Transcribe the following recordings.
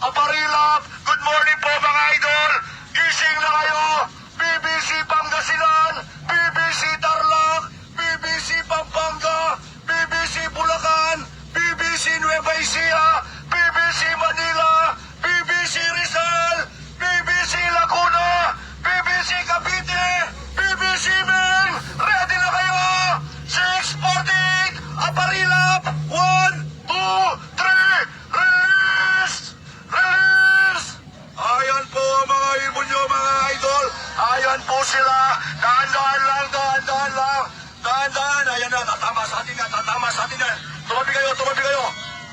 Aparilap, good morning po mga idol. Gising na kayo. BBC Pangasinan, BBC Tarlac, BBC Pampanga, BBC Bulacan, BBC Nueva Ecija, BBC Manila, BBC Rizal, BBC Laguna, BBC Cavite, BBC Men. Ready na kayo? 6:40, Aparilap, 1, 2, 3, release! Release! Ayan po mga ibon nyo mga idol. Ayan po sila. Dahan-dahan lang, dahan-dahan lang. Dahan-dahan. Ayan na, tatama sa atin na, tatama sa atin na. Tumabi kayo, tumabi kayo.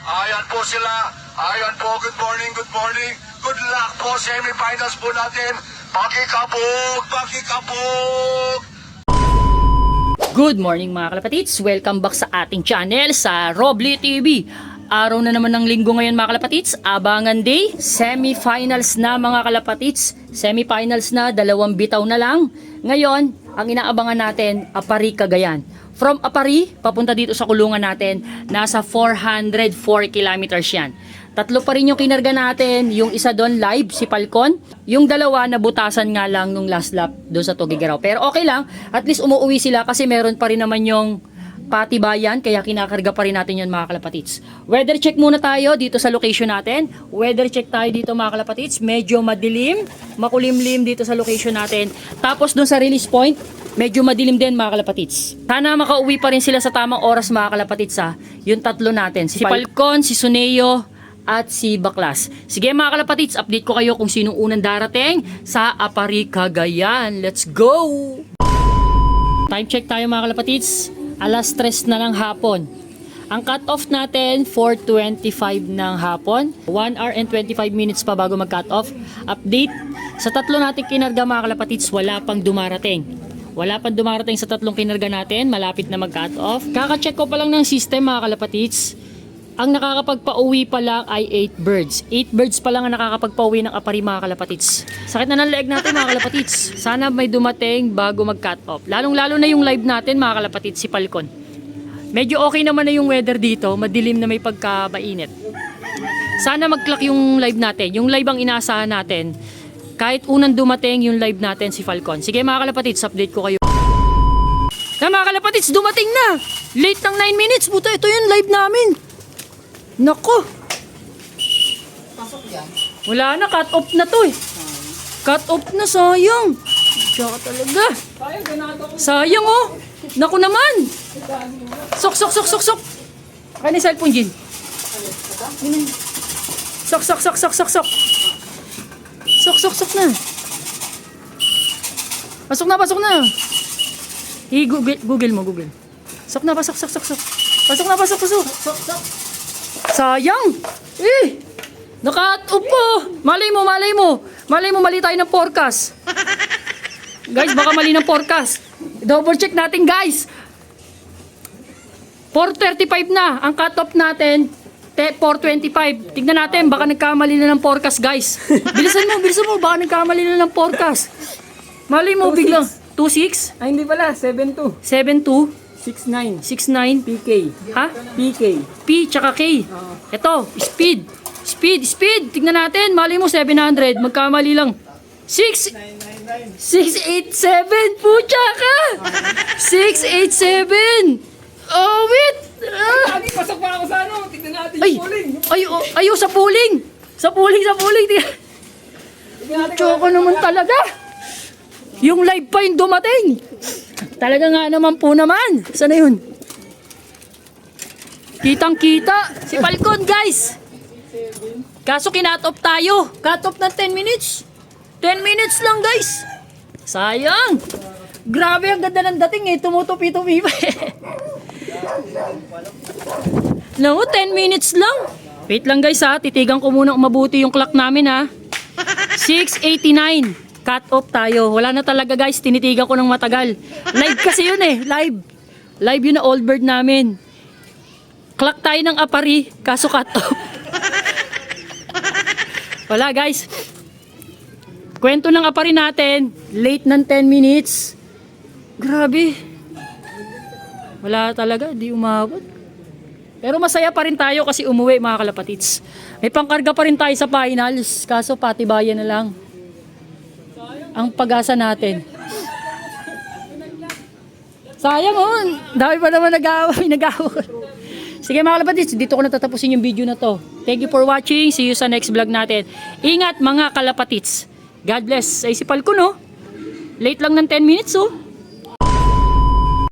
Ayan po sila. Ayan po, good morning, good morning. Good luck po, semifinals po natin. Pakikabog, pakikabog. Good morning mga kalapatids! Welcome back sa ating channel sa Roble TV. Araw na naman ng linggo ngayon mga kalapatids. Abangan day, semifinals na mga kalapatids. Semifinals na, 2 bitaw na lang. Ngayon, ang inaabangan natin, Apari, Cagayan. From Apari, papunta dito sa kulungan natin, nasa 404 kilometers yan. 3 pa rin yung kinarga natin, yung isa doon live, si Falcon. Yung 2, nabutasan nga lang nung last lap doon sa Tugigaraw. Pero okay lang, at least umuwi sila kasi meron pa rin naman yung patibayan, kaya kinakarga pa rin natin yun mga kalapatids. Weather check muna tayo dito sa location natin. Weather check tayo dito mga kalapatids. Medyo madilim, makulimlim dito sa location natin. Tapos doon sa release point, medyo madilim din mga kalapatids. Sana makauwi pa rin sila sa tamang oras mga kalapatids ha. Yung 3 natin, si Falcon, si Suneo, at si Baklas. Sige mga kalapatids, update ko kayo kung sinong unang darating sa Apari, Cagayan. Let's go! Time check tayo mga kalapatids. Alas 3 na lang hapon. Ang cut-off natin, 4:25 ng hapon. 1 hour and 25 minutes pa bago mag-cut-off. Update, sa 3 natin kinarga mga kalapatids, wala pang dumarating. Wala pang dumarating sa 3 kinarga natin, malapit na mag-cut-off. Kaka-check ko pa lang ng system mga kalapatids. Ang nakakapagpa-uwi pa lang ay 8 birds. 8 birds pa lang ang nakakapagpa-uwi ng Apari mga kalapatids. Sakit na ng leeg natin mga kalapatids. Sana may dumating bago mag-cut off. Lalong-lalo na yung live natin mga kalapatids, si Falcon. Medyo okay naman na yung weather dito. Madilim na may pagkabainit. Sana mag-clock yung live natin. Yung live ang inaasahan natin. Kahit unang dumating yung live natin, si Falcon. Sige mga kalapatids, update ko kayo. Na mga kalapatids, dumating na! Late ng 9 minutes. Buta, ito yung live namin. Nako. Wala na, cut off na to eh. Cut off na, sayang. Tsaka talaga. Sayang oh. Naku naman. Sok, sok, sok, sok, sok. Kaya ni cellphone, Jin. Sok, sok, sok, sok, sok, sok. Sok, sok, sok na. Pasok na, pasok na. Google mo, Google. Sok na, pasok, sok, sok, sok. Pasok na, pasok, pasok. Sok, sok. Sayang! Naka-cut off po! Malay mo, malay mo! Malay mo, mali tayo ng forecast. Guys, baka mali ng forecast. Double check natin, guys. 4:35 na. Ang cut-off natin, 4:25. Tignan natin, baka nagkamali na ng forecast, guys. Bilisan mo, baka nagkamali na ng forecast. Malay mo, biglang. 2:6? Ay, hindi pala. 7-2. 7:2? 6-9. 6:9? PK. Ha? PK. P tsaka K. Ito, speed. Speed. Tignan natin. Mali mo 700. Magkamali lang. 687. Pucha ka. 687. Oh, wait. Lagi, pasok pa ako sa ano. Tignan natin Ay, yung polling. sa pooling. Sa pooling. Pucha ka naman talaga. Yung live pa yung dumating. Talaga nga naman po naman. Sana yun? Kitang-kita. Si Falcon, guys. Kaso kinat-off tayo. Cut-off ng 10 minutes. 10 minutes lang, guys. Sayang. Grabe, ang ganda ng dating eh. Tumutupi-tupi pa eh. Naku, 10 minutes lang. Wait lang guys ha. Titigan ko muna mabuti yung clock namin ha. 6:89. Cut off tayo. Wala na talaga guys. Tinitigan ko ng matagal. Live kasi yun eh. Live yun na old bird namin. Clock tayo ng Apari. Kaso cut off. Wala guys. Kwento ng Apari natin. Late ng 10 minutes. Grabe. Wala talaga. Di umabot. Pero masaya pa rin tayo kasi umuwi mga kalapatits. May pangkarga pa rin tayo sa finals. Kaso patibayan na lang. Ang pag-asa natin. Sayang oh. Dami pa naman nag-aaway. Sige mga kalapatits, dito ko natatapusin yung video na to. Thank you for watching. See you sa next vlog natin. Ingat mga kalapatits. God bless. Ay si Falcon oh. Late lang ng 10 minutes oh.